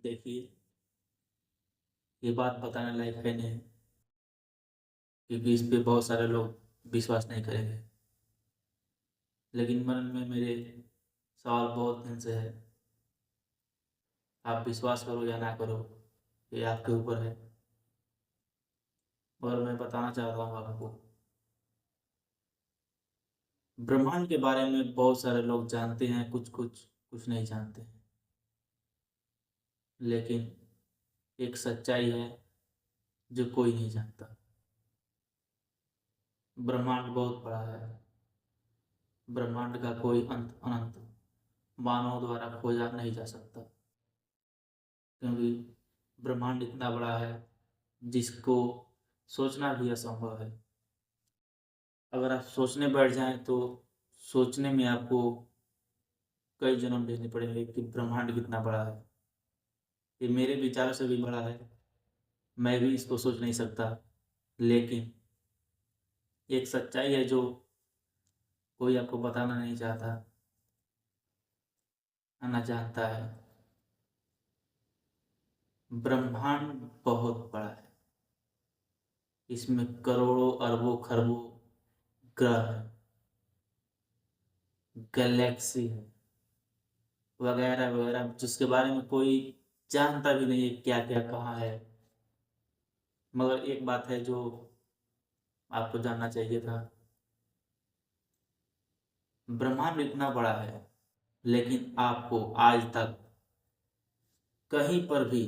देखिए, ये बात बताने लायक है नहीं, क्योंकि इस पे बहुत सारे लोग विश्वास नहीं करेंगे। लेकिन मन में मेरे सवाल बहुत दिन से है। आप विश्वास करो या ना करो, ये आपके ऊपर है। और मैं बताना चाहता हूँ आपको, ब्रह्मांड के बारे में बहुत सारे लोग जानते हैं, कुछ कुछ कुछ नहीं जानते हैं। लेकिन एक सच्चाई है जो कोई नहीं जानता। ब्रह्मांड बहुत बड़ा है। ब्रह्मांड का कोई अंत अनंत मानव द्वारा खोजा नहीं जा सकता, क्योंकि ब्रह्मांड इतना बड़ा है जिसको सोचना भी असंभव है। अगर आप सोचने बैठ जाएं तो सोचने में आपको कई जन्म लेने पड़ेंगे कि ब्रह्मांड कितना बड़ा है। ये मेरे विचारों से भी बड़ा है, मैं भी इसको सोच नहीं सकता। लेकिन एक सच्चाई है जो कोई आपको बताना नहीं चाहता, ना जानता है। ब्रह्मांड बहुत बड़ा है। इसमें करोड़ों अरबों खरबों ग्रह हैं, गैलेक्सी है, वगैरह वगैरह, जिसके बारे में कोई जानता भी नहीं है क्या क्या कहाँ है। मगर एक बात है जो आपको जानना चाहिए था। ब्रह्मांड इतना बड़ा है, लेकिन आपको आज तक कहीं पर भी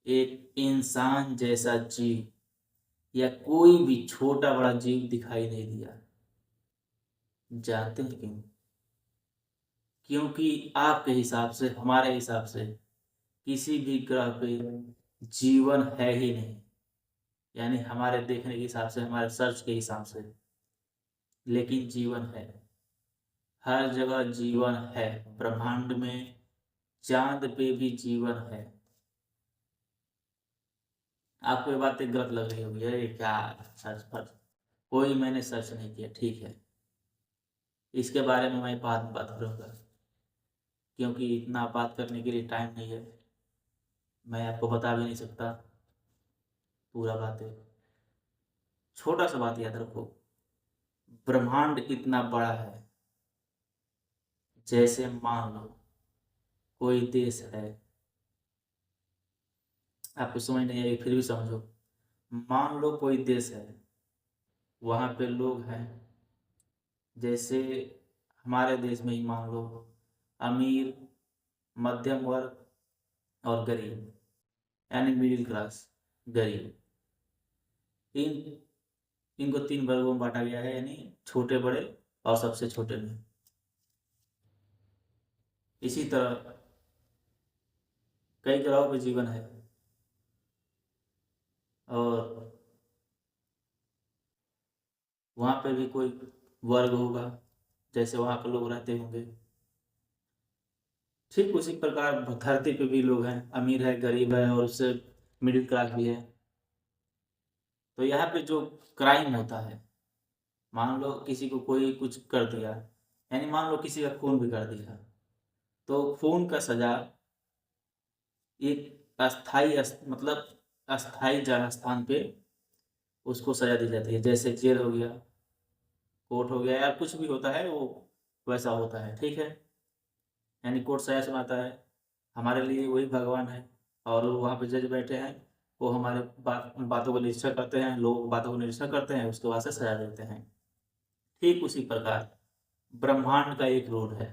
एक इंसान जैसा जीव या कोई भी छोटा बड़ा जीव दिखाई नहीं दिया। जानते हैं क्यों? क्योंकि आपके हिसाब से, हमारे हिसाब से किसी भी ग्रह पे जीवन है ही नहीं। यानी हमारे देखने के हिसाब से, हमारे सर्च के हिसाब से। लेकिन जीवन है, हर जगह जीवन है। ब्रह्मांड में चांद पे भी जीवन है। आपको ये बातें गलत लग रही होगी, अरे क्या सर्च पर, कोई मैंने सर्च नहीं किया, ठीक है। इसके बारे में मैं बाद में बात करूँगा, क्योंकि इतना बात करने के लिए टाइम नहीं है। मैं आपको बता भी नहीं सकता पूरा बातें। छोटा सा बात याद रखो, ब्रह्मांड इतना बड़ा है, जैसे मान लो कोई देश है। आपको समझ नहीं आएगी, फिर भी समझो। मान लो कोई देश है, वहाँ पे लोग हैं, जैसे हमारे देश में ही मान लो अमीर, मध्यम वर्ग और गरीब, यानी मिडिल क्लास, गरीब। इन इनको तीन वर्गों में बांटा गया है, यानी छोटे बड़े और सबसे छोटे में। इसी तरह कई ग्रहों पे जीवन है, और वहाँ पे भी कोई वर्ग होगा, जैसे वहाँ के लोग रहते होंगे। ठीक उसी प्रकार धरती पे भी लोग हैं, अमीर है, गरीब है और उससे मिडिल क्लास भी है। तो यहाँ पे जो क्राइम होता है, मान लो किसी को कोई कुछ कर दिया, यानी मान लो किसी का खून भी कर दिया, तो खून का सजा एक अस्थाई मतलब अस्थाई जगह स्थान पे उसको सजा दी जाती है। जैसे जेल हो गया, कोर्ट हो गया, या कुछ भी होता है वो वैसा होता है, ठीक है। यानी कोर्ट सजा सुनाता है, हमारे लिए वही भगवान है। और वहाँ पे जज बैठे हैं, वो हमारे बातों को निरीक्षण करते हैं, लोग बातों को निरीक्षण करते हैं, उसके बाद से सजा देते हैं। ठीक उसी प्रकार ब्रह्मांड का एक रूल है।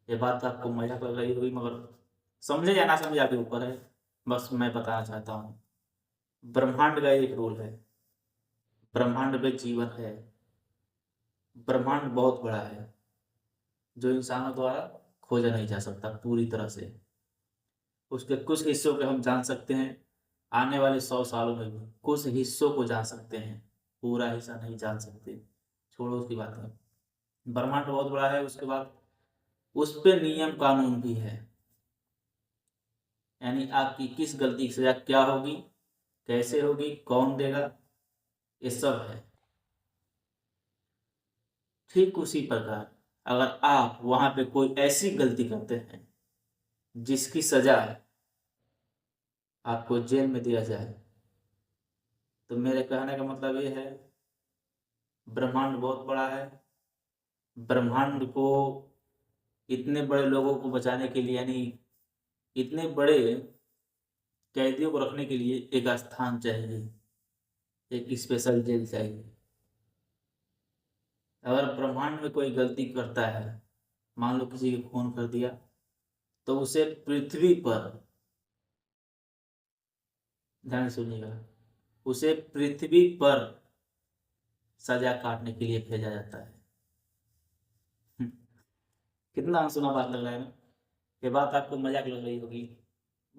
ये बात आपको मजाक लग रही होगी, मगर समझे या ना समझे आपके ऊपर है। बस मैं बताना चाहता हूँ, ब्रह्मांड का एक रूल है। ब्रह्मांड में जीवन है। ब्रह्मांड बहुत बड़ा है, जो इंसानों द्वारा खोजा नहीं जा सकता पूरी तरह से। उसके कुछ हिस्सों को हम जान सकते हैं, आने वाले 100 सालों में भी कुछ हिस्सों को जान सकते हैं, पूरा हिस्सा नहीं जान सकते। छोड़ो उसकी बात है। ब्रह्मांड बहुत बड़ा है, उसके बाद उस पे नियम कानून भी है। यानी आपकी किस गलती की सजा क्या होगी, कैसे होगी, कौन देगा, ये सब है। ठीक उसी प्रकार अगर आप वहां पे कोई ऐसी गलती करते हैं जिसकी सजा आपको जेल में दिया जाए। तो मेरे कहने का मतलब ये है, ब्रह्मांड बहुत बड़ा है। ब्रह्मांड को इतने बड़े लोगों को बचाने के लिए, यानी इतने बड़े कैदियों को रखने के लिए एक स्थान चाहिए, एक स्पेशल जेल चाहिए। अगर ब्रह्मांड में कोई गलती करता है, मान लो किसी को खून कर दिया, तो उसे पृथ्वी पर, ध्यान से सुनिएगा, उसे पृथ्वी पर सजा काटने के लिए भेजा जाता है। कितना अनसुना बात लग रहा है ना। ये बात आपको मजाक लग रही होगी,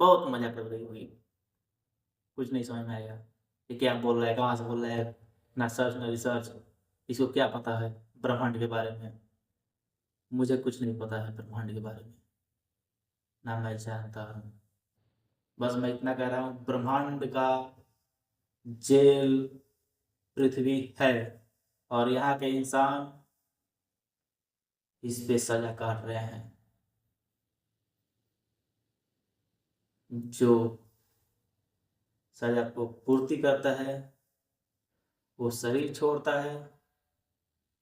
बहुत मजाक लग रही होगी, कुछ नहीं समझ में आएगा ये क्या बोल रहा है, कहाँ से बोल रहा है, ना सर्च ना रिसर्च। इसको क्या पता है ब्रह्मांड के बारे में? मुझे कुछ नहीं पता है ब्रह्मांड के बारे में, ना मैं जानता हूँ। बस मैं इतना कह रहा हूँ, ब्रह्मांड का जेल पृथ्वी है, और यहाँ के इंसान इस पे सजा काट रहे हैं। जो सजा को पूर्ति करता है वो शरीर छोड़ता है,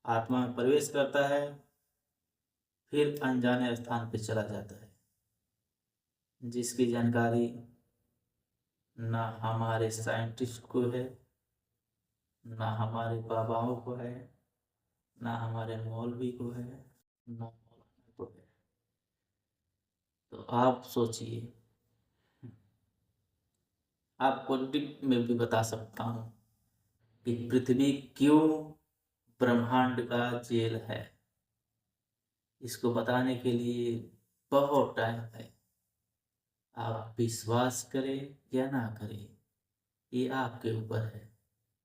आत्मा में प्रवेश करता है, फिर अनजाने स्थान पे चला जाता है, जिसकी जानकारी ना हमारे साइंटिस्ट को है, ना हमारे बाबाओं को है, ना हमारे मौलवी को है, ना मौलाना को है। तो आप सोचिए, आपको डिप में भी बता सकता हूँ कि पृथ्वी क्यों ब्रह्मांड का जेल है। इसको बताने के लिए बहुत टाइम है। आप विश्वास करें या ना करें, ये आपके ऊपर है।